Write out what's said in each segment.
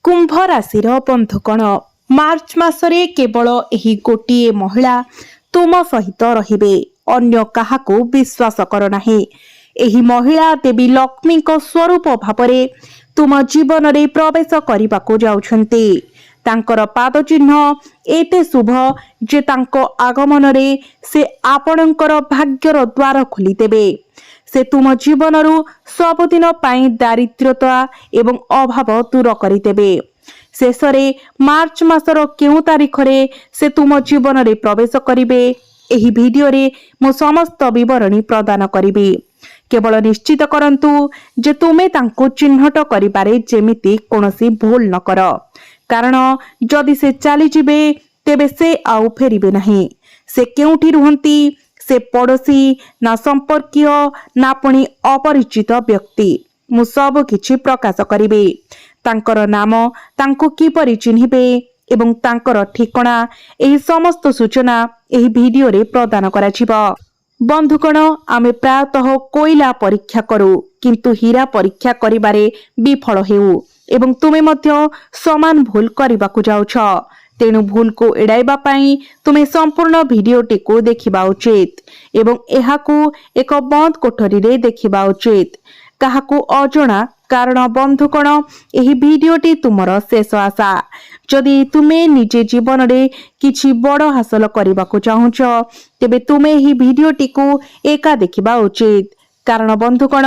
कुंभ राशिर बंधुगण मार्च मासरे केवल एही गोटिए महिला तुम सहित रहिबे अन्य काहाको विश्वास कर नाही। एही महिला देवी लक्ष्मी स्वरूप भावरे तुम जीवन रे प्रवेश करने जाउछन्ते। तांकर पाद चिन्ह एते शुभ जे तांको आगमन रे से आपणकर भाग्यर द्वार खोली देबे। से तुम जीवन रु सबुदिन पाई दारिद्र्यता एवं अभाव दूर करिदेबे। शेषरे मार्च मासर केउ तारीख रे से तुम जीवन रे प्रवेश करिवे एही वीडियो रे मो समस्त विवरणी प्रदान करिबी। केवल निश्चित करंतु जे तुमे तांको चिन्हट करिबारे जेमिति कोनोसी भूल न कर, कारण जदि से चली जिबे तेबे से आउ फेरिबे नहीं। से केउठी रुहंती, से पड़ोशी ना संपर्कीय ना पुणी अपरिचित व्यक्ति मु सब किछि प्रकाश करिबे। तांकर नाम, तांको किपरि चिन्हिबे एवं तांकर ठिकाना एही समस्त सूचना एही वीडियो रे प्रदान कराजिबो। बंधुगण आमे प्रायतः कोइला परीक्षा करू किंतु हीरा परीक्षा करिबारे विफल हेउ एवं तुमे मध्य समान भूल करबाकू जाउछ। तेणु भूल को एड़ाइबा पाई तुमे संपूर्ण वीडियोटी को देखिबा उचित एवं एहाकू एक बंद कोठरी रे देखिबा उचित, काहाकू अजणा। कारण बंधुगण एही वीडियोटी तुमर शेष आशा। जदि तुमे निजे जीवन रे किछि बड़ हासिल करबाकू चाहुछ तेबे तुमे एही वीडियोटी को एका देखिबा उचित। कारण बंधुगण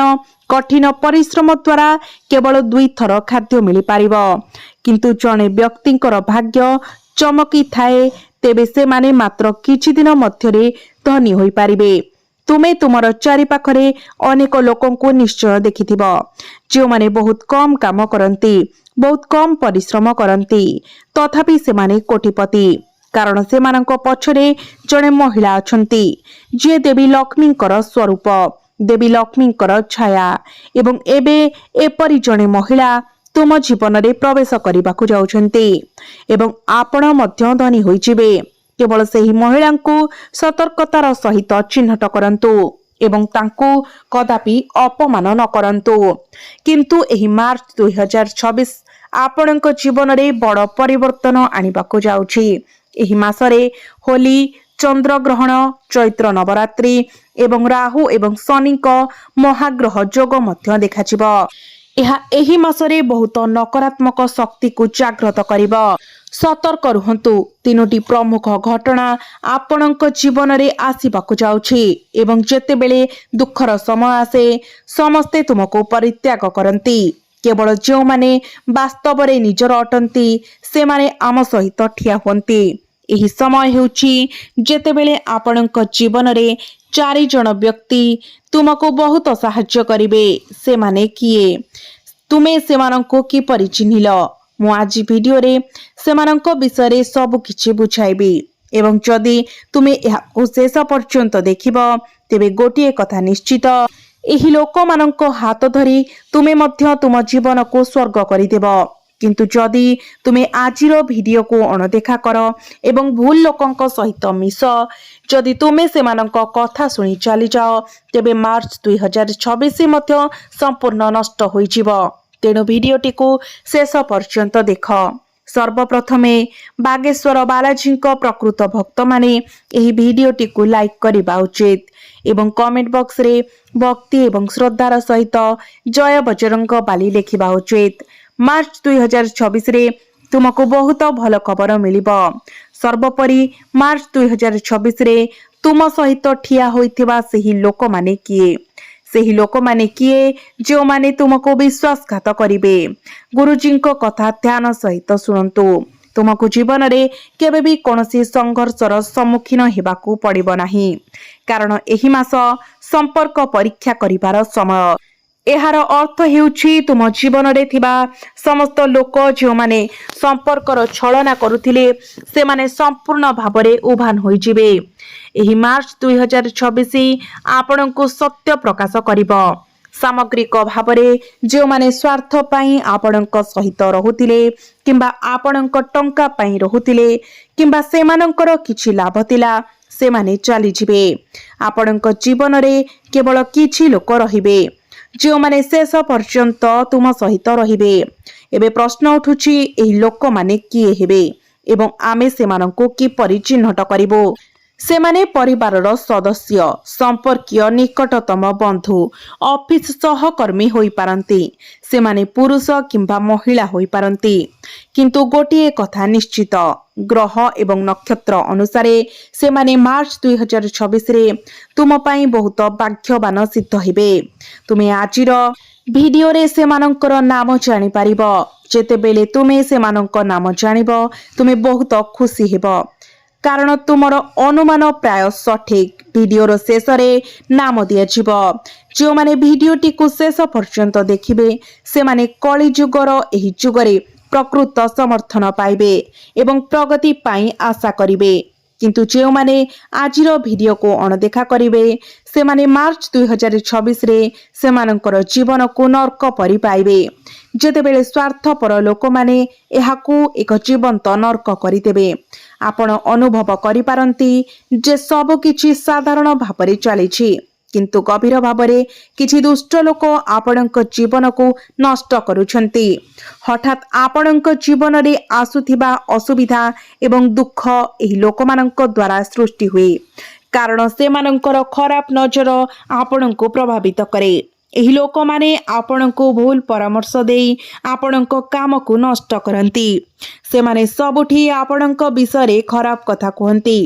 कठिन परिश्रम द्वारा केवल 2 थर खाद्य मिली पारिबो, किंतु जणे व्यक्तिंकर भाग्य चमकी थाए तेबे से माने मात्र किछि दिन मध्यरे धनी होई पारिबे। तुमे तुमर चारि पाखरे अनेक लोकन को निश्चय देखिथिबो जे माने बहुत कम काम करंती, बहुत कम परिश्रम करंती, तथापि से माने कोटिपति। कारण से मानक पछरे जणे महिला अछंती जे देवी लक्ष्मींकर स्वरूप, देवी लक्ष्मींकर छाया एवं एबे एपरि जणे महिला तुम जीवन रे प्रवेश करबाकू जाउछन्ती एवं आपण मध्य धनी होई जिबे। केवल सेही महिला को सतर्कतार सहित चिन्हट करंतु एवं तांको कदापि अपमान न करंतु। किंतु एही मार्च 2026 आपणक जीवन रे बड़ परिवर्तन आनिबाकू जाउछि। एही मासरे होली, चंद्रग्रहण, चैत्र नवरात्रि एवं राहु एवं शनिक महाग्रह जोग मध्य देखाजिबो। एहा एही मासरे बहुत नकारात्मक शक्ति को जागृत करिबो। सतर्क रुहंतु, 3टी प्रमुख घटना आपणक जीवन रे आसीबाकू जाउछि एवं जेतेबेले दुखर समय आसे समस्ते तुमको परित्याग करंती। केवल जो माने वास्तव रे निजर अटंती से माने आम सहित ठिया हुंती। एही समय हेउछि जेतेबेले आपणक जीवन रे 4 जण व्यक्ति तुमको बहुत सहाय्य करिवे। से माने किए, तुमे सेमानंको किपरि चिन्हिल, मु आज वीडियो रे सेमानंको विषय रे सब किछि बुझाइबी एवं जदि तुमे एहाको शेष पर्यंत देखिबो तेबे गोटिए कथा निश्चित, एही लोक मानंको हाथ धरी तुमे मध्य तुम जीवन को स्वर्ग करिदेबो। किंतु जदि तुमे आजिर वीडियो को अणदेखा कर एवं भूल लोकंक सहित मिस, जदि तुमे सेमानंक कथा सुनी चली जाओ तेबे मार्च 2026 मध्य संपूर्ण नष्ट होई जिवो। तेणु वीडियोटी को शेष पर्यंत देख। सर्वप्रथमे बागेश्वर बालाजी प्रकृत भक्त माने एही वीडियोटी को लाइक करबा उचित एवं कमेंट बॉक्स रे भक्ति एवं श्रद्धार सहित जय बजरंग बाली लिखिबा उचित। मार्च 2026 रे तुमको बहुत भल खबर मिलिबो। सर्वोपरि मार्च 2026 रे तुम सहित ठिया होइथिबा सेही लोक माने किए, सेही लोक माने किए जो माने तुमको विश्वासघात करिवे। गुरुजी को कथा ध्यान सहित सुनंतु। तुमको जीवन रे केबे भी कोनोसी संघर्षर सम्मुखीन हेबाकू पड़िबो नाही, कारण एही मास संपर्क परीक्षा करिबार समय। एहार अर्थ हेउछि तुम जीवन रे थिबा समस्त लोक जो माने संपर्कर छलना करुथिले से माने संपूर्ण भाबरे उभान होई जिवे। एही मार्च 2026 आपणको सत्य प्रकाश करिबो। सामग्रिक भाबरे जो माने स्वार्थ पाई आपणक सहित रहुथिले किंबा आपणक टंका पाई रहुथिले किंबा सेमानंकर किछि लाभ थिला से माने चली जिवे। आपणक जीवन रे केवल किछि लोक रहिबे ଯେଉଁମାନେ ଶେଷ ପର୍ଯ୍ୟନ୍ତ ତୁମ ସହିତ ରହିବେ। ଏବେ ପ୍ରଶ୍ନ ଉଠୁଛି, ଏହି ଲୋକମାନେ କିଏ ହେବେ ଏବଂ ଆମେ ସେମାନଙ୍କୁ କିପରି ଚିହ୍ନଟ କରିବୁ? ସେମାନେ ପରିବାରର ସଦସ୍ୟ, ସମ୍ପର୍କୀୟ, ନିକଟତମ ବନ୍ଧୁ, ଅଫିସ ସହକର୍ମୀ ହୋଇପାରନ୍ତି। ସେମାନେ ପୁରୁଷ କିମ୍ବା ମହିଳା ହୋଇପାରନ୍ତି। କିନ୍ତୁ ଗୋଟିଏ କଥା ନିଶ୍ଚିତ, ଗ୍ରହ ଏବଂ ନକ୍ଷତ୍ର ଅନୁସାରେ ସେମାନେ ମାର୍ଚ୍ଚ 2026ରେ ତୁମ ପାଇଁ ବହୁତ ଭାଗ୍ୟବାନ ସିଦ୍ଧ ହେବେ। ତୁମେ ଆଜିର ଭିଡିଓରେ ସେମାନଙ୍କର ନାମ ଜାଣିପାରିବ। ଯେତେବେଳେ ତୁମେ ସେମାନଙ୍କ ନାମ ଜାଣିବ, ତୁମେ ବହୁତ ଖୁସି ହେବ, କାରଣ ତୁମର ଅନୁମାନ ପ୍ରାୟ ସଠିକ। ଭିଡିଓର ଶେଷରେ ନାମ ଦିଆଯିବ। ଯେଉଁମାନେ ଭିଡିଓଟିକୁ ଶେଷ ପର୍ଯ୍ୟନ୍ତ ଦେଖିବେ, ସେମାନେ କଳିଯୁଗର ଏହି ଯୁଗରେ ପ୍ରକୃତ ସମର୍ଥନ ପାଇବେ ଏବଂ ପ୍ରଗତି ପାଇଁ ଆଶା କରିବେ। କିନ୍ତୁ ଯେଉଁମାନେ ଆଜିର ଭିଡିଓକୁ ଅଣଦେଖା କରିବେ, ସେମାନେ ମାର୍ଚ୍ଚ 2026ରେ ସେମାନଙ୍କର ଜୀବନକୁ ନର୍କ ପରି ପାଇବେ। ଯେତେବେଳେ ସ୍ୱାର୍ଥପର ଲୋକମାନେ ଏହାକୁ ଏକ ଜୀବନ୍ତ ନର୍କ କରିଦେବେ। ଆପଣ ଅନୁଭବ କରିପାରନ୍ତି ଯେ ସବୁକିଛି ସାଧାରଣ ଭାବରେ ଚାଲିଛି, କିନ୍ତୁ ଗଭୀର ଭାବରେ କିଛି ଦୁଷ୍ଟ ଲୋକ ଆପଣଙ୍କ ଜୀବନକୁ ନଷ୍ଟ କରୁଛନ୍ତି। ହଠାତ୍ ଆପଣଙ୍କ ଜୀବନରେ ଆସୁଥିବା ଅସୁବିଧା ଏବଂ ଦୁଃଖ ଏହି ଲୋକମାନଙ୍କ ଦ୍ୱାରା ସୃଷ୍ଟି ହୁଏ, କାରଣ ସେମାନଙ୍କର ଖରାପ ନଜର ଆପଣଙ୍କୁ ପ୍ରଭାବିତ କରେ। ଏହି ଲୋକମାନେ ଆପଣଙ୍କୁ ଭୁଲ ପରାମର୍ଶ ଦେଇ ଆପଣଙ୍କ କାମକୁ ନଷ୍ଟ କରନ୍ତି। ସେମାନେ ସବୁଠି ଆପଣଙ୍କ ବିଷୟରେ ଖରାପ କଥା କୁହନ୍ତି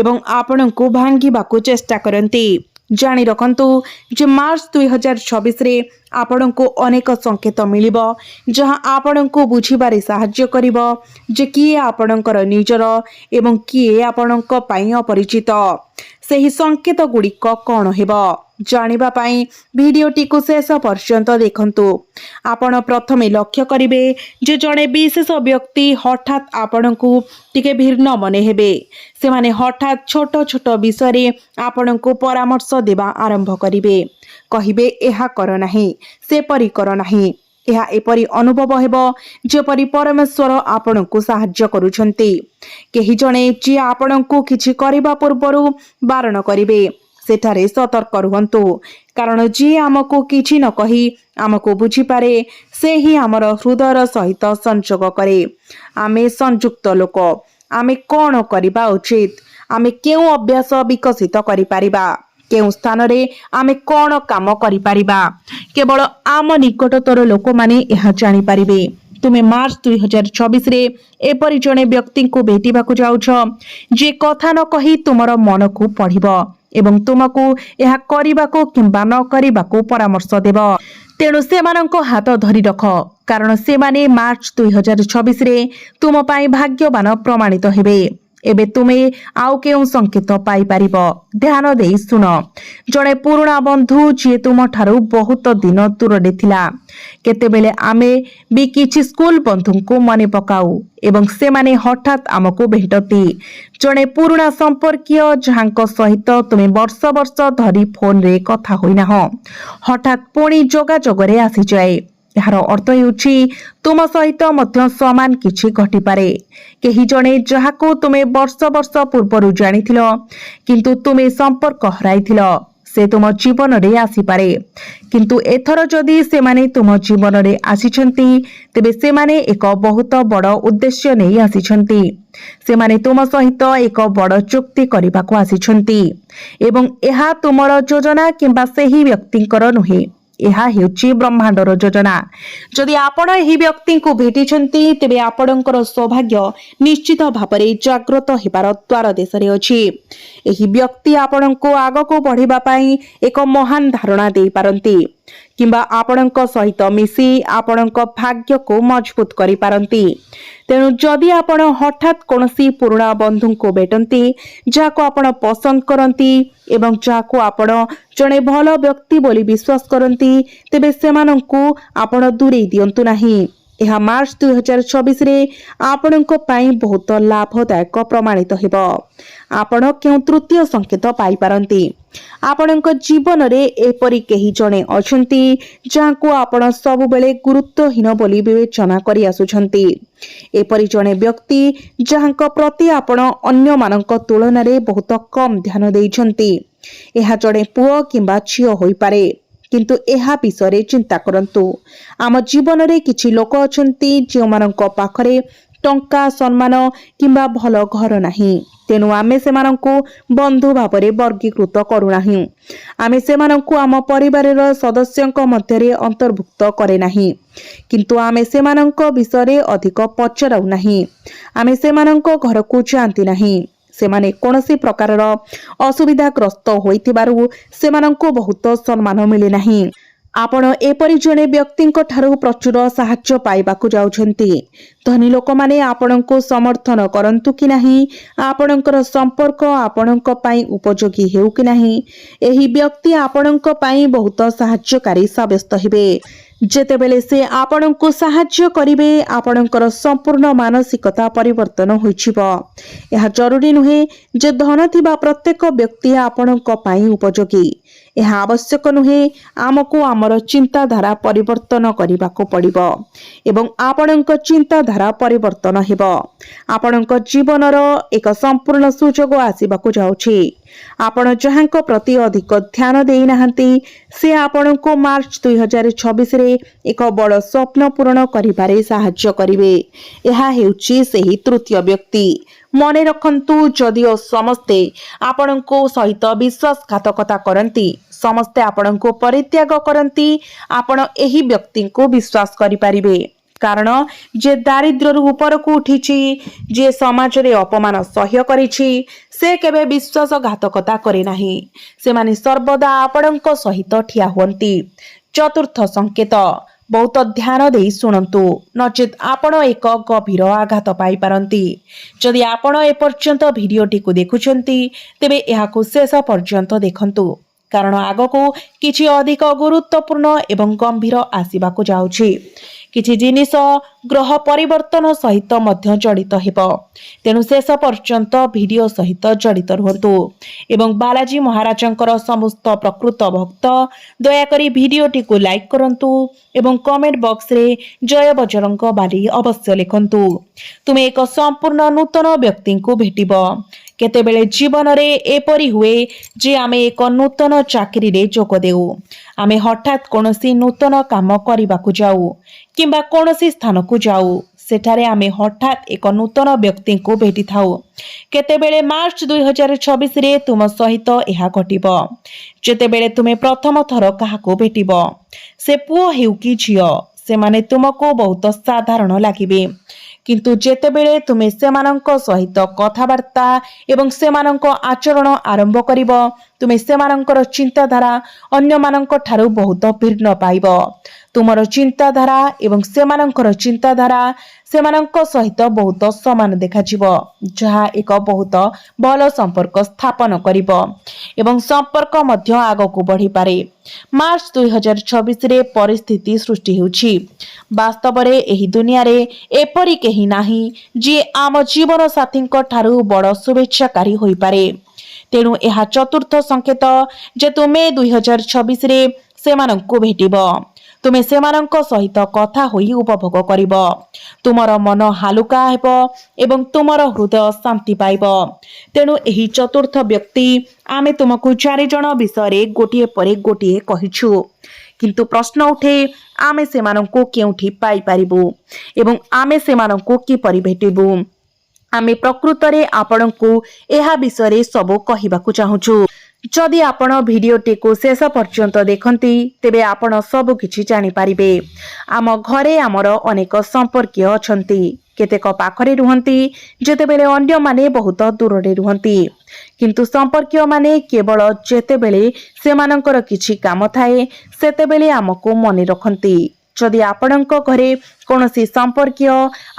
ଏବଂ ଆପଣଙ୍କୁ ଭାଙ୍ଗିବାକୁ ଚେଷ୍ଟା କରନ୍ତି। ଜାଣି ରଖନ୍ତୁ ଯେ ମାର୍ଚ୍ଚ 2026ରେ ଆପଣଙ୍କୁ ଅନେକ ସଂକେତ ମିଳିବ, ଯାହା ଆପଣଙ୍କୁ ବୁଝିବାରେ ସାହାଯ୍ୟ କରିବ ଯେ କିଏ ଆପଣଙ୍କର ନିଜର ଏବଂ କିଏ ଆପଣଙ୍କ ପାଇଁ ଅପରିଚିତ। ସେହି ସଂକେତ ଗୁଡ଼ିକ କ'ଣ ହେବ ଜାଣିବା ପାଇଁ ଭିଡିଓଟିକୁ ଶେଷ ପର୍ଯ୍ୟନ୍ତ ଦେଖନ୍ତୁ। ଆପଣ ପ୍ରଥମେ ଲକ୍ଷ୍ୟ କରିବେ ଯେ ଜଣେ ବିଶେଷ ବ୍ୟକ୍ତି ହଠାତ୍ ଆପଣଙ୍କୁ ଟିକେ ଭିନ୍ନ ମନେ ହେବେ। ସେମାନେ ହଠାତ୍ ଛୋଟ ଛୋଟ ବିଷୟରେ ଆପଣଙ୍କୁ ପରାମର୍ଶ ଦେବା ଆରମ୍ଭ କରିବେ। କହିବେ, ଏହା କର ନାହିଁ, ସେପରି କର ନାହିଁ। ଏହା ଏପରି ଅନୁଭବ ହେବ ଯେପରି ପରମେଶ୍ୱର ଆପଣଙ୍କୁ ସାହାଯ୍ୟ କରୁଛନ୍ତି। କେହି ଜଣେ ଯିଏ ଆପଣଙ୍କୁ କିଛି କରିବା ପୂର୍ବରୁ ବାରଣ କରିବେ। ସେଠାରେ ସତର୍କ ରୁହନ୍ତୁ, କାରଣ ଯିଏ ଆମକୁ କିଛି ନ କହି ଆମକୁ ବୁଝିପାରେ, ସେ ହିଁ ଆମର ହୃଦୟର ସହିତ ସଂଯୋଗ କରେ। ଆମେ ସଂଯୁକ୍ତ ଲୋକ। ଆମେ କ'ଣ କରିବା ଉଚିତ? ଆମେ କେଉଁ ଅଭ୍ୟାସ ବିକଶିତ କରିପାରିବା? କେଉଁ ସ୍ଥାନରେ ଆମେ କ'ଣ କାମ କରିପାରିବା? କେବଳ ଆମ ନିକଟତର ଲୋକମାନେ ଏହା ଜାଣିପାରିବେ। ତୁମେ ମାର୍ଚ୍ଚ 2026ରେ ଏପରି ଜଣେ ବ୍ୟକ୍ତିଙ୍କୁ ଭେଟିବାକୁ ଯାଉଛ, ଯିଏ କଥା ନ କହି ତୁମର ମନକୁ ପଢ଼ିବ ଏବଂ ତୁମକୁ ଏହା କରିବାକୁ କିମ୍ବା ନ କରିବାକୁ ପରାମର୍ଶ ଦେବ। ତେଣୁ ସେମାନଙ୍କ ହାତ ଧରି ରଖ, କାରଣ ସେମାନେ ମାର୍ଚ୍ଚ 2026ରେ ତୁମ ପାଇଁ ଭାଗ୍ୟବାନ ପ୍ରମାଣିତ ହେବେ। ଏବେ ତୁମେ ଆଉ କେଉଁ ସଂକେତ ପାଇପାରିବ? ଧ୍ୟାନ ଦେଇ ଶୁଣ। ଜଣେ ପୁରୁଣା ବନ୍ଧୁ ଯିଏ ତୁମଠାରୁ ବହୁତ ଦିନ ଦୂରରେ ଥିଲା। କେତେବେଳେ ଆମେ ବି କିଛି ସ୍କୁଲ ବନ୍ଧୁଙ୍କୁ ମନେ ପକାଉ ଏବଂ ସେମାନେ ହଠାତ୍ ଆମକୁ ଭେଟନ୍ତି। ଜଣେ ପୁରୁଣା ସମ୍ପର୍କୀୟ ଯାହାଙ୍କ ସହିତ ତୁମେ ବର୍ଷ ବର୍ଷ ଧରି ଫୋନରେ କଥା ହୋଇନାହଁ, ହଠାତ୍ ପୁଣି ଯୋଗାଯୋଗରେ ଆସିଯାଏ। ଏହାର ଅର୍ଥ ହେଉଛି ତୁମ ସହିତ ମଧ୍ୟ ସମାନ କିଛି ଘଟିପାରେ। କେହି ଜଣେ ଯାହାକୁ ତୁମେ ବର୍ଷ ବର୍ଷ ପୂର୍ବରୁ ଜାଣିଥିଲ, କିନ୍ତୁ ତୁମେ ସମ୍ପର୍କ ହରାଇଥିଲ, ସେ ତୁମ ଜୀବନରେ ଆସିପାରେ। କିନ୍ତୁ ଏଥର ଯଦି ସେମାନେ ତୁମ ଜୀବନରେ ଆସିଛନ୍ତି, ତେବେ ସେମାନେ ଏକ ବହୁତ ବଡ଼ ଉଦ୍ଦେଶ୍ୟ ନେଇ ଆସିଛନ୍ତି। ସେମାନେ ତୁମ ସହିତ ଏକ ବଡ଼ ଚୁକ୍ତି କରିବାକୁ ଆସିଛନ୍ତି ଏବଂ ଏହା ତୁମର ଯୋଜନା କିମ୍ବା ସେହି ବ୍ୟକ୍ତିଙ୍କର ନୁହେଁ। ଏହା ହେଉଛି ବ୍ରହ୍ମାଣ୍ଡର ଯୋଜନା। ଯଦି ଆପଣ ଏହି ବ୍ୟକ୍ତିଙ୍କୁ ଭେଟିଛନ୍ତି, ତେବେ ଆପଣଙ୍କର ସୌଭାଗ୍ୟ ନିଶ୍ଚିତ ଭାବରେ ଜାଗ୍ରତ ହେବାର ଦ୍ୱାର ଦେଶରେ ଅଛି। ଏହି ବ୍ୟକ୍ତି ଆପଣଙ୍କୁ ଆଗକୁ ବଢ଼ିବା ପାଇଁ ଏକ ମହାନ ଧାରଣା ଦେଇପାରନ୍ତି କିମ୍ବା ଆପଣଙ୍କ ସହିତ ମିଶି ଆପଣଙ୍କ ଭାଗ୍ୟକୁ ମଜବୁତ କରିପାରନ୍ତି। ତେଣୁ ଯଦି ଆପଣ ହଠାତ୍ କୌଣସି ପୁରୁଣା ବନ୍ଧୁଙ୍କୁ ଭେଟନ୍ତି, ଯାହାକୁ ଆପଣ ପସନ୍ଦ କରନ୍ତି ଏବଂ ଯାହାକୁ ଆପଣ ଜଣେ ଭଲ ବ୍ୟକ୍ତି ବୋଲି ବିଶ୍ୱାସ କରନ୍ତି, ତେବେ ସେମାନଙ୍କୁ ଆପଣ ଦୂରେଇ ଦିଅନ୍ତୁ ନାହିଁ। ଏହା ମାର୍ଚ୍ଚ 2026ରେ ଆପଣଙ୍କ ପାଇଁ ବହୁତ ଲାଭଦାୟକ ପ୍ରମାଣିତ ହେବ। ଆପଣ କେଉଁ ତୃତୀୟ ସଂକେତ ପାଇପାରନ୍ତି? ଆପଣଙ୍କ ଜୀବନରେ ଏପରି କେହି ଜଣେ ଅଛନ୍ତି ଯାହାଙ୍କୁ ଆପଣ ସବୁବେଳେ ଗୁରୁତ୍ୱହୀନ ବୋଲି ବିବେଚନା କରି ଆସୁଛନ୍ତି। ଏପରି ଜଣେ ବ୍ୟକ୍ତି ଯାହାଙ୍କ ପ୍ରତି ଆପଣ ଅନ୍ୟମାନଙ୍କ ତୁଳନାରେ ବହୁତ କମ୍ ଧ୍ୟାନ ଦେଇଛନ୍ତି। ଏହା ଜଣେ ପୁଅ କିମ୍ବା ଝିଅ ହୋଇପାରେ। किंतु एहा विषय चिंता करंतु। आम जीवन रे किछि लोक अछंती जेमानंक पाखरे टंका सम्मान किंबा भल घर नाही, तेणु आमे सेमानंकु बंधु भावरे वर्गीकृत करूनाही। आमे सेमानंकु आम परिवारर सदस्यंक मध्यरे अंतर्भुक्त करे नाही, किंतु आमे सेमानंक विषय अधिक पचराउ नाही। आमे सेमानंक घरकु जांती नाही। सेमाने कोनोसी प्रकारर असुविधाग्रस्त होइतिबारु सेमानंकु बहुत सम्मान मिले नाही। आपण एपरि जणे व्यक्तिंक ठारू प्रचुर साहाय्य पाइबाकु जाउछंती। धनी लोक माने आपणंकु समर्थन करंतु कि नाही, आपणंकर संपर्क आपणंक पई उपयोगी हेउ कि नाही, एही व्यक्ति आपणंक पई बहुत साहाय्यकारी साब्यस्त हेबे। जेतेबेले से आपणंकु साहाय्य करिवे आपणंकर संपूर्ण मानसिकता परिवर्तन होइछिबो। यह जरूरी नुहे जे धन थिबा प्रत्येक व्यक्ति आपणंक पई उपयोगी। यह आवश्यक नुहे, आमको आमर चिंताधारा परिवर्तन करबाको पड़िबो एवं आपणंक चिंताधारा परिवर्तन हेबो। आपणंक जीवनर एक संपूर्ण सुजोग आसीबाको जाउछि। आपण जहांक प्रति अधिक ध्यान देई नाहंती से आपणको मार्च 2026 रे एक बड़ स्वप्न पूर्ण करिबारे साहाय्य करिवे। यह हेउछि सेही तृतीय व्यक्ति। मने रखंतु, जदिओ समस्ते आपणको सहित विश्वासघातकता करंती, समस्ते आपणको परित्याग करंती, आपण एही व्यक्ति को विश्वास करि परिबे। कारण जे दारिद्र्य ऊपर को उठिछि, जे समाज रे अपमान सह्य करिछि, से केबे विश्वासघातकता करे नाही। से माने सर्वदा आपणको सहित ठिया हुअंती। चतुर्थ संकेत, बहुत ध्यान देई सुनंतु, नचेत आपण एक गभीर आघात पाई पारंती। जदि आपण ए पर्यंत भिडियोटी को देखुछंती, तेबे एहाकु शेष पर्यंत देखंतु, कारण आगको किछि अधिक गुरुत्वपूर्ण एवं गंभीर आसीबाकु जाउछि। किछि जिनिस ग्रह परिवर्तन सहित मध्य जड़ित हेब, तेणु शेष पर्यंत भिडियो सहित जड़ित रुहंतु। एवं बालाजी महाराजंकर समस्त प्रकृत भक्त दयाकरी भिडियोटी को लाइक करंतु एवं कमेंट बॉक्स रे जय बजरंग बाली अवश्य लिखंतु। तुमे एक संपूर्ण नूतन व्यक्ति को भेटिबो। केतेबेले जीवन रे एपरि हुए जे आमे एक नूतन चाकरी रे जोग देउ, आमे हठात कोनोसी नूतन काम करिबाकु जाऊ किंबा कोनोसी स्थान को जाऊ, सेठारे आमे हठात एक नूतन व्यक्ति को भेटी थाउ। केतेबेले मार्च 2026 रे तुम सहित एहा घटिबो। जेतेबेले तुमे प्रथम थर काहाको भेटिबो, से पुओ हेउ कि झियो, से माने तुमको बहुत साधारण लागिबे, किंतु जेतेबेले तुमे सेमानंक सहित कथाबार्ता एवं सेमानंक आचरण आरंभ करिबो, तुमे सेमानंकर चिंताधारा अन्य मानंक ठारू बहुत भिन्न पाइबो। तुमर चिंताधारा एवं सेमानंकर चिंताधारा सेमानंक सहित बहुत समान देखाजिबो, जहा एक बहुत भल संपर्क स्थापन करिबो एवं संपर्क मध्य आगको बढ़ी पारे। मार्च 2026 रे परिस्थिति सृष्टि हेउछि। वास्तव रे एही दुनिया रे एपरि केही नाही जे आम जीवन साथींक ठारू बड़ शुभेच्छाकारी होई पारे। तेणु यह चतुर्थ संकेत जे तुमे 2026 रे सेमानंकु भेटिबो, तुमे सेमानंक सहित कथा होई उपभोग करिबो। तुमर मन हालुका हेबो एवं तुमर हृदय शांति पाइबो। तेणु एही चतुर्थ व्यक्ति आमे तुमको 4 जण विषय गोटिए परे गोटिए कहिछु, किंतु प्रश्न उठे आमे सेमानंकु केउठी पाई पारिबु एवं आमे सेमानंकु किपरि भेटिबु। आमे प्रकृतरे आपणंकु एहा विषय सबो कहिबाकु चाहुछु। जदि आपण भिडियोटी को शेष पर्यंत देखंती, तेबे आपण सब किछि जानि पारिबे। आम घरे आमर अनेक संपर्कीय अछंती, केतेक पाखरे रुहंती, जेतेबेले अन्य माने बहुत दूर रे रुहंती, किंतु संपर्कीय माने केवल जेतेबेले सेमानंकर किछि काम थाए सेतेबेले आमको मने रखंती। जदि आपणक घरे कोनोसी संपर्कीय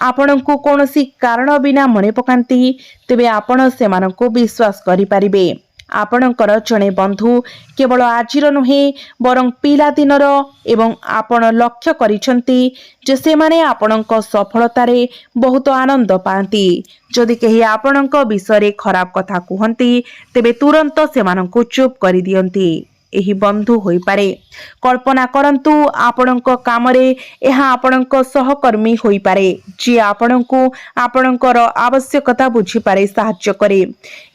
आपणको कोनोसी कारण बिना मने पकांती, तेबे आपण सेमानंको विश्वास करि पारिबे। आपणकर जणे बंधु केवल आजिर नुहे बरं पिला दिनर एवं आपण लक्ष्य करिसंती जे सेमाने आपणक सफलतारे बहुत आनंद पाती। जदि केही आपणक विषय खराब कथा कुहंती, तेबे तुरंत सेमानंको चुप करि दियंती। एही बंधु होई पारे। कल्पना करंतु आपणक कामरे एहा आपणक सहकर्मी होई पारे, जे आपणको आपणकर आवश्यकता बुझी पारे, साहाय्य करे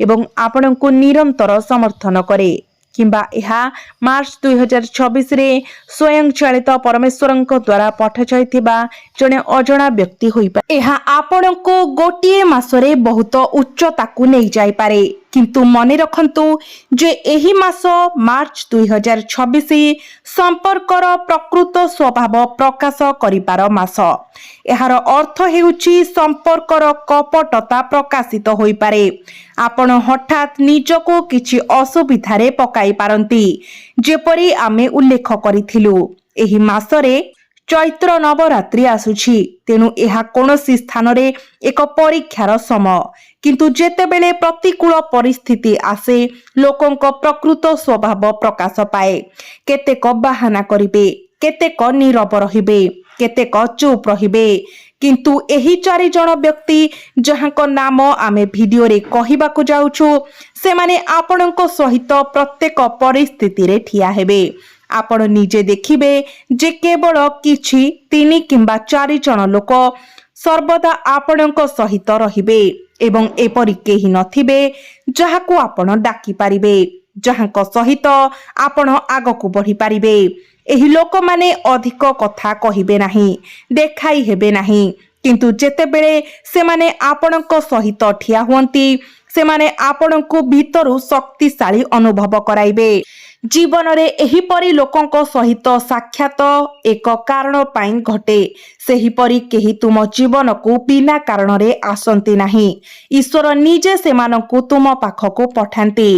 एवं आपणको निरंतर समर्थन करे। किंबा एहा मार्च 2026 रे स्वयंचालित परमेश्वरଙ୍କ द्वारा पठाଯାଇଥିବା जणे अजଣା व्यक्ति होई पारे। एहा आपणको गोटिए मासरे बहुत उच्चताकू नहीं जाई पारे, किंतु मने रखंतु जे एही मास मार्च 2026 संपर्कर प्रकृत स्वभाव प्रकाश करिपार मास। एहार अर्थ हेउची संपर्कर कपटता प्रकाशित होई पारे। आपण हठात निजको किछि असुविधारे पकाई पारंती, जेपरी आमे उल्लेख करिथिलु। एही मासरे चैत्र नवरात्रि आसुछि, तेणु एहा कोनोसी स्थान रे एक परीक्षार समय। किंतु जेतेबेले प्रतिकूल परिस्थिति आसे लोकंक प्रकृत स्वभाव प्रकाश पाए। केतेक बाहाना करिबे, केतेक नीरव रहिबे, केतेक चुप रहिबे, किंतु एही 4 जण व्यक्ति जहांक नाम आमे भिडियो रे कहिबाकू जाउछु, सेमाने आपणक सहित प्रत्येक परिस्थिति रे ठिया हेबे। आपण निजे देखिबे जे केवल किछि 3 किंबा 4 जण लोक सर्वदा आपणक सहित रहिबे एवं एपरि केही नथिबे जहाकू आपण डाकी पारिबे, जहांक सहित आपण आगकू बढ़ी पारिबे। एही लोक माने अधिक कथा कहिबे नाही, देखाई हेबे नाही, किंतु जेतेबेले सेमाने आपणक सहित ठिया हुअंती, सेमाने आपणको भीतरु शक्तिशाली अनुभव कराइबे। जीवन रे एहीपरि लोकंक सहित साक्षात एक कारण पाई घटे। सेहीपरि केही तुम जीवन को बिना कारण रे आसंती नाही। ईश्वर निजे सेमानंकु तुम पाखको पठांती।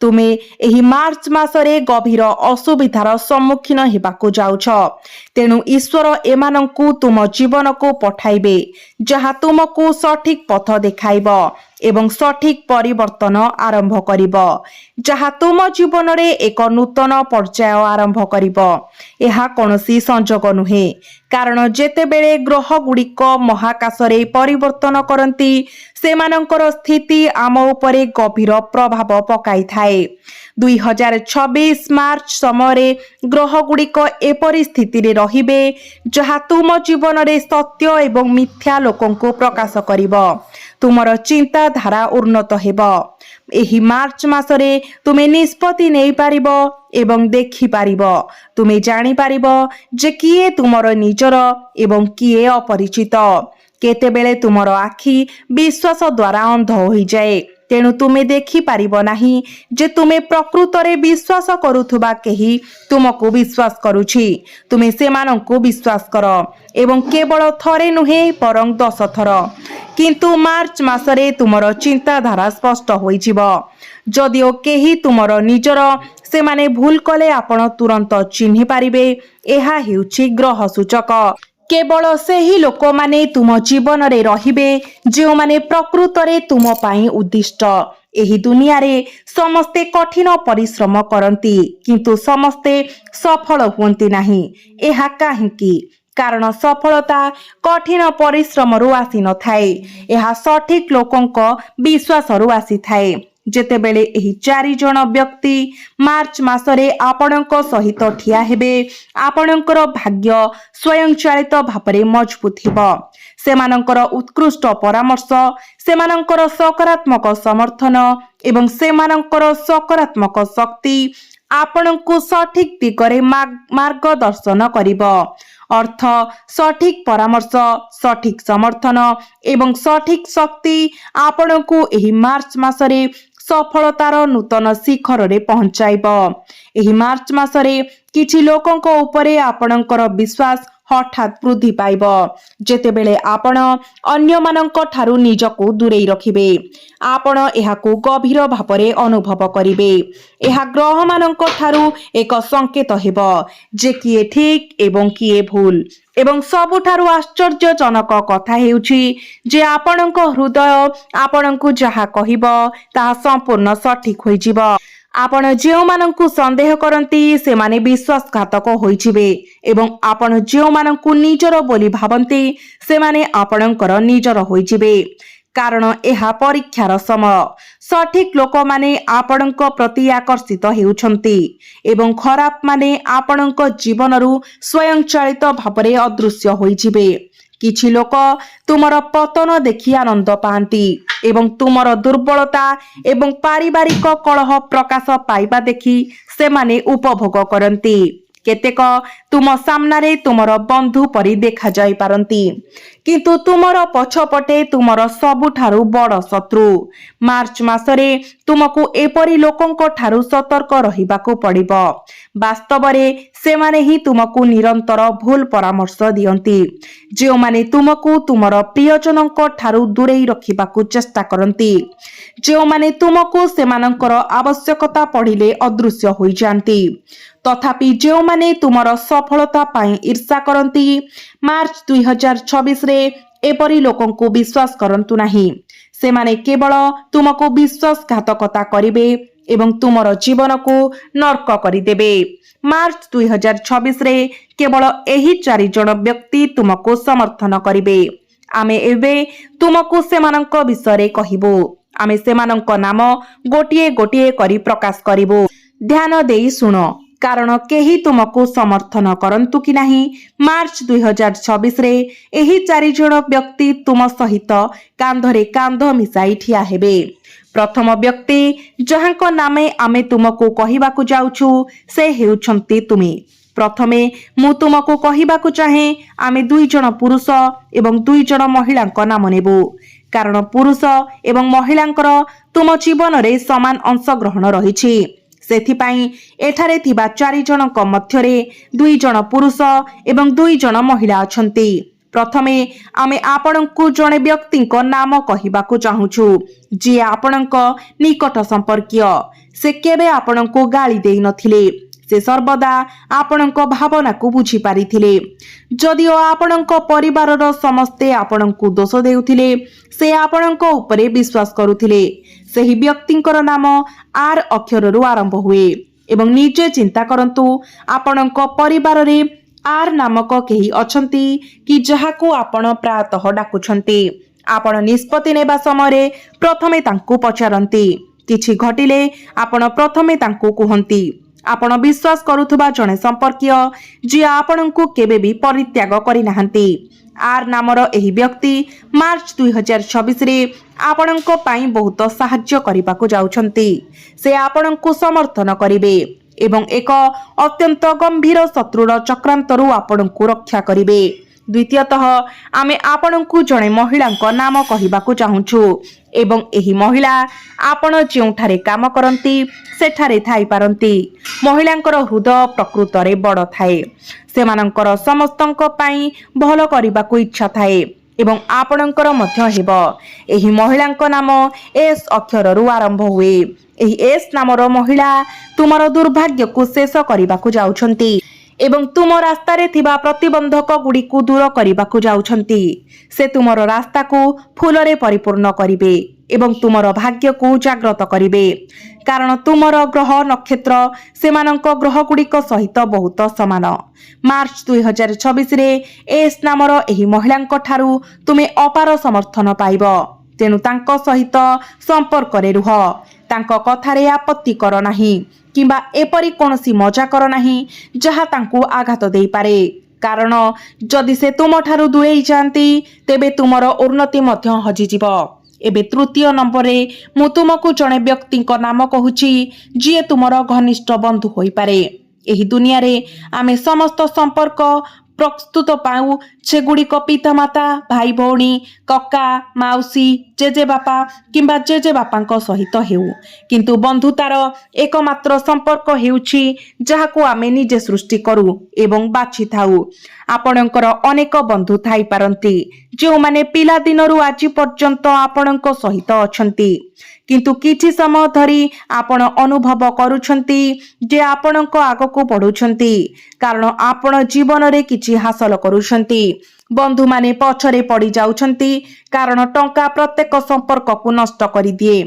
तुमे एही मार्च मासरे गभीर असुविधार सम्मुखीन हेबाकू जाउछ, तेणु ईश्वर एमानंकु तुम जीवन को पठाइबे, जहा तुमको सठिक पथ देखाइब एवं सठिक परिवर्तन आरंभ करिब, जहा तुम जीवन रे एक नूतन पर्याय आरंभ करिब। एहा कोनोसी संजोग नुहे, कारण जेतेबेले ग्रह गुड़िक महाकाशरे परिवर्तन करंती, सेमानंकर स्थिति आम उपरे गभीर प्रभाव पकाई थाए। 2026 मार्च समय ग्रह गुड़िक एपरि स्थिति रे रहिबे जहा तुम जीवन रे सत्य एवं मिथ्या लोकं को प्रकाश करिब। तुमर चिंताधारा उन्नत हेब। एही मार्च मासरे तुमे निष्पत्ति नहीं पारिबो एवं देखि पारिबो। तुमे जानि पारिबो जे किए तुमर निजर एवं किए अपरिचित। केतेबेले तुमर आखि विश्वास द्वारा अंध होई जाए, तेणु तुमे देखि पारिबो नाही जे तुमे प्रकृत रे विश्वास करुथुबा केही तुमको विश्वास करुछि। तुमे सेमानंकु विश्वास कर एवं केवल थरे नुहे परं 10 थर। किंतु मार्च मासरे तुमर चिंताधारा स्पष्ट होई जिवो। जदिओ केही तुमर निजर सेमाने भूल कले आपण तुरंत चिन्हि पारिबे। एहा हेउछि ग्रह सूचक। केवल सेही लोक माने तुम जीवन रे रहिबे जो माने प्रकृत रे तुम पाई उद्दिष्ट। एही दुनिया रे समस्ते कठिन परिश्रम करंती, किंतु समस्ते सफल हुंती नाही। एहा काहेकि? कारण सफलता कठिन परिश्रम रु आसी न थाए, एहा सठिक लोकंक विश्वास रु आसी थाए। जेतेबेले एही 4 जण व्यक्ति मार्च मासरे आपणक सहित ठिया हेबे, आपणकर भाग्य स्वयंचालित भापरे मजबूत हेबो। सेमानंकर उत्कृष्ट परामर्श, सेमानंकर सकारात्मक समर्थन एवं सेमानंकर सकारात्मक शक्ति आपणको सठिक दिगरे मार्गदर्शन करिबो। अर्थ सठिक परामर्श, सठिक समर्थन एवं सठिक शक्ति आपणको एही मार्च मासरे सफलतार नूतन शिखर रे पहुंचाइब। एही मार्च मासरे किछि लोकंक उपरे आपणकर विश्वास हठात वृद्धि पाइब। जेतेबेले आपण अन्य मानक ठारू निजको दूरेई रखिबे, आपण एहाको गभीर भापरे अनुभव करिबे। एहा ग्रह मानक ठारू एक संकेत हेबो जे किए ठीक एवं किए भूल। एवं सबुठारू आश्चर्यजनक कथा हेउछि जे आपणक हृदय आपणको जहा कहिबो ताहा संपूर्ण सठिक होई जिवो। आपण जेउ माननकु संदेह करंती सेमाने विश्वासघातक होइजिबे एवं आपण जेउ माननकु निजर बोली भाबंती सेमाने आपणकर निजर होइजिबे। कारण एहा परीक्षार समय। सठिक लोक माने आपणक प्रति आकर्षित हेउछंती एवं खराब माने आपणक जीवनरु स्वयंचालित भाबरे अदृश्य होइजिबे। किछि लोक तुमर पतन देखि आनंद पाती एवं तुमर दुर्बलता एवं पारिवारिक कलह प्रकाश पाइबा देखि सेमाने उपभोग करती। केतेक तुम सामनारे तुमर बंधु परी देखा जाई पारंती किंतु तुमर पछपटे तुमर सबुठारु बड़ शत्रु। मार्च मासरे तुमको एपरी लोकंक ठारु सतर्क रहिबाकू पड़िबो। वास्तवरे सेमाने ही तुमको निरंतर भूल परामर्श दियंती, जो माने तुमको तुमर प्रियजनक ठारु दूरेई रखिबाकू चेष्टा करंती, जो माने तुमको सेमानंकर आवश्यकता पड़िले अदृश्य होई जांती। तथापि जो माने तुमर सफलता पाई ईर्षा करंती, मार्च 2026 रे एपरी लोकंकु विश्वास करंतु नाही। सेमाने केवल तुमको विश्वासघातकता करिवे एवं तुमर जीवन को नर्क करिदेबे। मार्च 2026 रे केवल एही 4 जण व्यक्ति तुमको समर्थन करिवे। आमे एबे तुमको सेमानंक विषय कहिबो। आमे सेमानंक नाम गोटिए गोटिए करी प्रकाश करिबो। ध्यान देई सुनो, कारण केही तुमको समर्थन करंतु कि नाही। मार्च 2026 रे एही 4 जण व्यक्ति तुम सहित कांधरे कांध मिसाई ठिया हेबे। प्रथम व्यक्ति जहांक नामे आमे तुमको कहिबाकू जाउछु से हेउछंती तुमी। प्रथमे मु तुमको कहिबाकू चाहे आमे 2 जण पुरुष एवं 2 जण महिलांक नाम नेबु, कारण पुरुष एवं महिलांकर तुम जीवन रे समान अंशग्रहण रहिछि। सेथिपाई एठारे थिबा 4 जनक मध्यरे 2 जण पुरुष एवं 2 जण महिला अछंती। प्रथमे आमे आपणंकु जणे व्यक्तिंक नाम कहिबाकू चाहुछु जे आपणंक निकट संपर्कीय। से केबे आपणंकु गाली देई नथिले, से सर्वदा आपणंक भावना को बुझी पारिथिले। जदिओ आपणंक परिवारर समस्ते आपणंकु दोष देउथिले, से आपणंक उपरे विश्वास करुथिले। सेही व्यक्तिंकर नाम आर अक्षररु आरंभ हुए एवं निजे चिंता करंतु आपणंक परिवार रे आर नामक केही अछंती कि जहाकू आपण प्रातः डाकुछंती। आपण निष्पत्ति नेबा समय प्रथमे तांकू पचारंती, किछि घटिले आपण प्रथमे तांकू कुहंती। आपण विश्वास करुथुबा जणे संपर्कीय जे आपणंकू केबे भी परित्याग करि नाहंती। आर नामर एही व्यक्ति मार्च 2026 रे आपणंको पाई बहुत साहाय्य करिबाकू जाउछंती। से आपणंकू समर्थन करिवे एवं एक अत्यंत गंभीर शत्रुर चक्रांतरु आपणंकू रक्षा करिवे। द्वितीयतः आमे आपणंकू जणे महिलांक नाम कहिबाकू चाहुछु एवं एही महिला आपण जेउठारे काम करंती सेठारे थाई पारंती। महिलांकर हृदय प्रकृतरे बड़ थाए, सेमानंकर समस्तंक पाई भलो करिबाकू इच्छा थाए एवं आपणंकर मध्य हेबो। एही महिलांक नाम एस अक्षररु आरंभ हुए। एही एस नामर महिला तुमर दुर्भाग्य को शेष करिबाकू जाउछंती एवं तुम रास्ता रे थिबा प्रतिबंधक गुडी को दूर करिबाकू जाउछंती। से तुमर रास्ता को फूल रे परिपूर्ण करिवे एवं तुमर भाग्य को जागृत करिवे, कारण तुमर ग्रह नक्षत्र सेमानंक ग्रह गुडिक सहित बहुत समान। मार्च 2026 रे एस नामर एही महिलांक ठारू तुमे अपार समर्थन पाइबो। तेनु तांको सहित संपर्क रे रुह। तांको कथारे आपत्ति कर नाही किंबा एपरी कोनसी मजा कर नाही जहा तांको आघात देई पारे, कारण जदि से तुम ठारू दूरेई जांती तेबे तुमर उन्नति मध्य हजि जिवो। एबे तृतीय नंबर रे मु तुमको जणे व्यक्तिंक नाम कहूची जिए तुमर घनिष्ठ बंधु होई पारे। एही दुनिया रे आमे समस्त संपर्क प्रस्तुत पाऊ, सेगुड़िक पितामाता भाई भौणी कक्का माउसी जेजे बापा किंबा जेजे बापांक सहित हेउ, किंतु बंधुतार एकमात्र संपर्क हेउछि जहाकू आमे निजे सृष्टि करू एवं बाछि थाउ। आपणकर अनेक बंधु थाई पारंती जो माने पिला दिनरु आज पर्यंत आपणक सहित अछंती, किंतु किछि समय धरी आपण अनुभव करूछंती जे आपणक आगको बढ़ुछंती, कारण आपण जीवन रे किछि हासिल करूछंती। बंधु माने पछरे पड़ी जाउछंती कारण टंका प्रत्येक संपर्क को नष्ट करि दिए।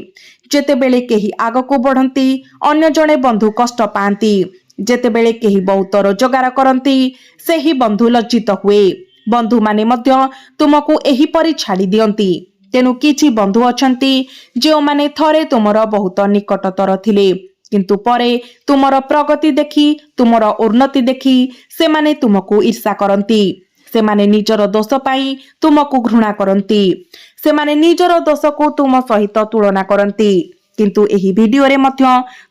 जेतेबेले केही आगको बढ़ंती अन्य जणे बंधु कष्ट पांती। जेतेबेले केही बहुत रोजगार करंती सेही बंधु लज्जित हुए। बंधु माने मध्य तुमको एही परि छाड़ी दियंती। तेनु किछि बंधु अछंती जो माने थरे तुमर बहुत निकटतर थिले, किंतु परे तुमर प्रगति देखि तुमर उन्नति देखि से माने तुमको ईर्षा करंती। ସେମାନେ ନିଜର ଦୋଷ ପାଇଁ ତୁମକୁ ଘୃଣା କରନ୍ତି। ସେମାନେ ନିଜର ଦୋଷକୁ ତୁମ ସହିତ ତୁଳନା କରନ୍ତି। କିନ୍ତୁ ଏହି ଭିଡିଓରେ ମଧ୍ୟ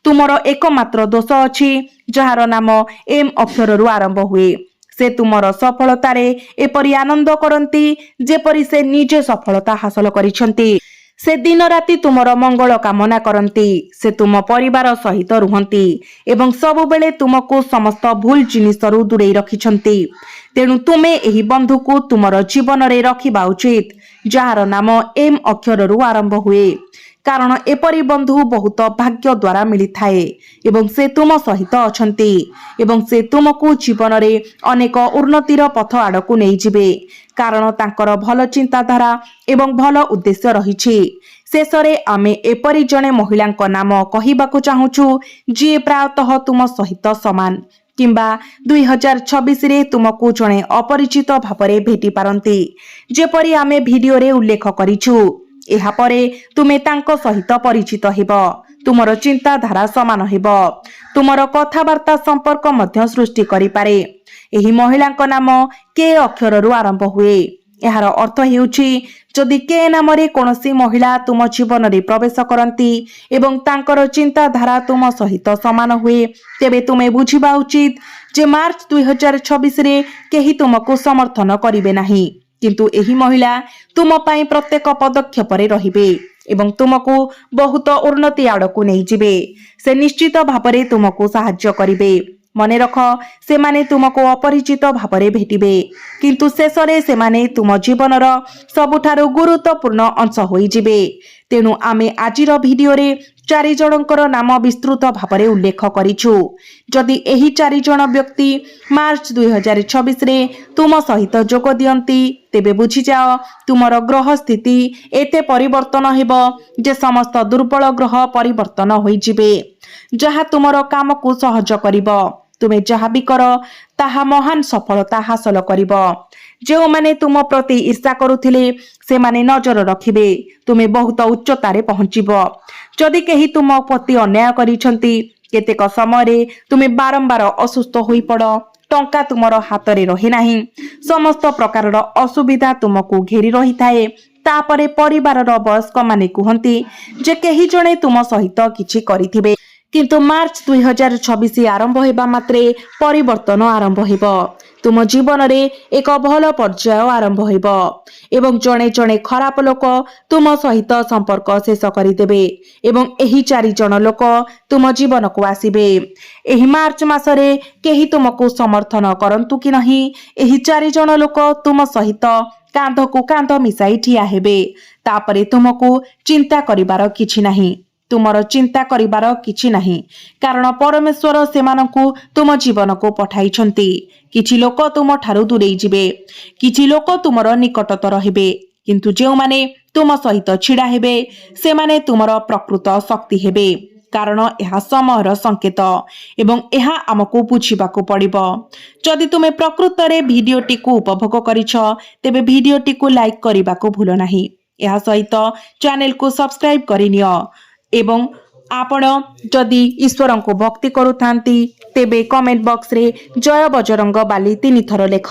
ତୁମର ଏକମାତ୍ର ଦୋଷ ଅଛି, ଯାହାର ନାମ ଏମ୍ ଅକ୍ଷରରୁ ଆରମ୍ଭ ହୁଏ। ସେ ତୁମର ସଫଳତାରେ ଏପରି ଆନନ୍ଦ କରନ୍ତି ଯେପରି ସେ ନିଜେ ସଫଳତା ହାସଲ କରିଛନ୍ତି। ସେ ଦିନ ରାତି ତୁମର ମଙ୍ଗଳ କାମନା କରନ୍ତି। ସେ ତୁମ ପରିବାର ସହିତ ରୁହନ୍ତି ଏବଂ ସବୁବେଳେ ତୁମକୁ ସମସ୍ତ ଭୁଲ ଜିନିଷରୁ ଦୂରେଇ ରଖିଛନ୍ତି। ତେଣୁ ତୁମେ ଏହି ବନ୍ଧୁକୁ ତୁମର ଜୀବନରେ ରଖିବା ଉଚିତ, ଯାହାର ନାମ ଏମ୍ ଅକ୍ଷରରୁ ଆରମ୍ଭ ହୁଏ। କାରଣ ଏପରି ବନ୍ଧୁ ବହୁତ ଭାଗ୍ୟ ଦ୍ୱାରା ମିଳିଥାଏ ଏବଂ ସେ ତୁମ ସହିତ ଅଛନ୍ତି ଏବଂ ସେ ତୁମକୁ ଜୀବନରେ ଅନେକ ଉନ୍ନତିର ପଥ ଆଡ଼କୁ ନେଇଯିବେ, କାରଣ ତାଙ୍କର ଭଲ ଚିନ୍ତାଧାରା ଏବଂ ଭଲ ଉଦ୍ଦେଶ୍ୟ ରହିଛି। ଶେଷରେ ଆମେ ଏପରି ଜଣେ ମହିଳାଙ୍କ ନାମ କହିବାକୁ ଚାହୁଁଛୁ ଯିଏ ପ୍ରାୟତଃ ତୁମ ସହିତ ସମାନ କିମ୍ବା 2026ରେ ତୁମକୁ ଜଣେ ଅପରିଚିତ ଭାବରେ ଭେଟି ପାରନ୍ତି, ଯେପରି ଆମେ ଭିଡିଓରେ ଉଲ୍ଲେଖ କରିଛୁ। ଏହାପରେ ତୁମେ ତାଙ୍କ ସହିତ ପରିଚିତ ହେବ, ତୁମର ଚିନ୍ତାଧାରା ସମାନ ହେବ, ତୁମର କଥାବାର୍ତ୍ତା ସମ୍ପର୍କ ମଧ୍ୟ ସୃଷ୍ଟି କରିପାରେ। ଏହି ମହିଳାଙ୍କ ନାମ କେ ଅକ୍ଷରରୁ ଆରମ୍ଭ ହୁଏ। ଏହାର ଅର୍ଥ ହେଉଛି ଯଦି କେ ନାମରେ କୌଣସି ମହିଳା ତୁମ ଜୀବନରେ ପ୍ରବେଶ କରନ୍ତି ଏବଂ ତାଙ୍କର ଚିନ୍ତାଧାରା ତୁମ ସହିତ ସମାନ ହୁଏ, ତେବେ ତୁମେ ବୁଝିବା ଉଚିତ ଯେ ମାର୍ଚ୍ଚ 2026ରେ କେହି ତୁମକୁ ସମର୍ଥନ କରିବେ ନାହିଁ। କିନ୍ତୁ ଏହି ମହିଳା ତୁମ ପାଇଁ ପ୍ରତ୍ୟେକ ପଦକ୍ଷେପରେ ରହିବେ ଏବଂ ତୁମକୁ ବହୁତ ଉନ୍ନତି ଆଡ଼କୁ ନେଇଯିବେ। ସେ ନିଶ୍ଚିତ ଭାବରେ ତୁମକୁ ସାହାଯ୍ୟ କରିବେ। ମନେ ରଖ, ସେମାନେ ତୁମକୁ ଅପରିଚିତ ଭାବରେ ଭେଟିବେ, କିନ୍ତୁ ଶେଷରେ ସେମାନେ ତୁମ ଜୀବନର ସବୁଠାରୁ ଗୁରୁତ୍ୱପୂର୍ଣ୍ଣ ଅଂଶ ହୋଇଯିବେ। ତେଣୁ ଆମେ ଆଜିର ଭିଡିଓରେ 4 ଜଣଙ୍କର ନାମ ବିସ୍ତୃତ ଭାବରେ ଉଲ୍ଲେଖ କରିଛୁ। ଯଦି ଏହି 4 ଜଣ ବ୍ୟକ୍ତି ମାର୍ଚ୍ଚ 2026ରେ ତୁମ ସହିତ ଯୋଗ ଦିଅନ୍ତି, ତେବେ ବୁଝିଯାଅ ତୁମର ଗ୍ରହ ସ୍ଥିତି ଏତେ ପରିବର୍ତ୍ତନ ହେବ ଯେ ସମସ୍ତ ଦୁର୍ବଳ ଗ୍ରହ ପରିବର୍ତ୍ତନ ହୋଇଯିବେ, ଯାହା ତୁମର କାମକୁ ସହଜ କରିବ। ତୁମେ ଯାହା ବି କର ତାହା ମହାନ ସଫଳତା ହାସଲ କରିବ। ଯେଉଁମାନେ ତୁମ ପ୍ରତି ଈର୍ଷା କରୁଥିଲେ ସେମାନେ ନଜର ରଖିବେ ତୁମେ ବହୁତ ଉଚ୍ଚତାରେ ପହଞ୍ଚିବ। ଯଦି କେହି ତୁମ ପ୍ରତି ଅନ୍ୟାୟ କରିଛନ୍ତି, କେତେକ ସମୟରେ ତୁମେ ବାରମ୍ବାର ଅସୁସ୍ଥ ହୋଇପଡ଼, ଟଙ୍କା ତୁମର ହାତରେ ରହେ ନାହିଁ, ସମସ୍ତ ପ୍ରକାରର ଅସୁବିଧା ତୁମକୁ ଘେରି ରହିଥାଏ, ତାପରେ ପରିବାରର ବୟସ୍କମାନେ କୁହନ୍ତି ଯେ କେହି ଜଣେ ତୁମ ସହିତ କିଛି କରିଥିବେ। କିନ୍ତୁ ମାର୍ଚ୍ଚ 2026 ଆରମ୍ଭ ହେବା ମାତ୍ରେ ପରିବର୍ତ୍ତନ ଆରମ୍ଭ ହେବ। ତୁମ ଜୀବନରେ ଏକ ଭଲ ପର୍ଯ୍ୟାୟ ଆରମ୍ଭ ହେବ ଏବଂ ଜଣେ ଜଣେ ଖରାପ ଲୋକ ତୁମ ସହିତ ସମ୍ପର୍କ ଶେଷ କରିଦେବେ ଏବଂ ଏହି 4 ଜଣ ଲୋକ ତୁମ ଜୀବନକୁ ଆସିବେ। ଏହି ମାର୍ଚ୍ଚ ମାସରେ କେହି ତୁମକୁ ସମର୍ଥନ କରନ୍ତୁ କି ନାହିଁ, ଏହି 4 ଜଣ ଲୋକ ତୁମ ସହିତ କାନ୍ଧକୁ କାନ୍ଧ ମିଶାଇ ଠିଆ ହେବେ। ତାପରେ ତୁମକୁ ଚିନ୍ତା କରିବାର କିଛି ନାହିଁ, ତୁମର ଚିନ୍ତା କରିବାର କିଛି ନାହିଁ, କାରଣ ପରମେଶ୍ୱର ସେମାନଙ୍କୁ ତୁମ ଜୀବନକୁ ପଠାଇଛନ୍ତି। କିଛି ଲୋକ ତୁମ ଠାରୁ ଦୂରେଇ ଯିବେ, କିଛି ଲୋକ ତୁମର ନିକଟତର ହେବେ, କିନ୍ତୁ ଯେଉଁମାନେ ତୁମ ସହିତ ଛିଡ଼ା ହେବେ ସେମାନେ ତୁମର ପ୍ରକୃତ ଶକ୍ତି ହେବେ, କାରଣ ଏହା ସମୟର ସଂକେତ ଏବଂ ଏହା ଆମକୁ ବୁଝିବାକୁ ପଡ଼ିବ। ଯଦି ତୁମେ ପ୍ରକୃତରେ ଭିଡିଓଟିକୁ ଉପଭୋଗ କରିଛ, ତେବେ ଭିଡିଓଟିକୁ ଲାଇକ୍ କରିବାକୁ ଭୁଲ ନାହିଁ। ଏହା ସହିତ ଚ୍ୟାନେଲକୁ ସବସ୍କ୍ରାଇବ୍ କରିନିଅ ଏବଂ ଆପଣ ଯଦି ଈଶ୍ୱରଙ୍କୁ ଭକ୍ତି କରୁଥାନ୍ତି, ତେବେ କମେଣ୍ଟ ବକ୍ସରେ ଜୟ ବଜରଙ୍ଗ ବାଲି 3 ଥର ଲେଖ।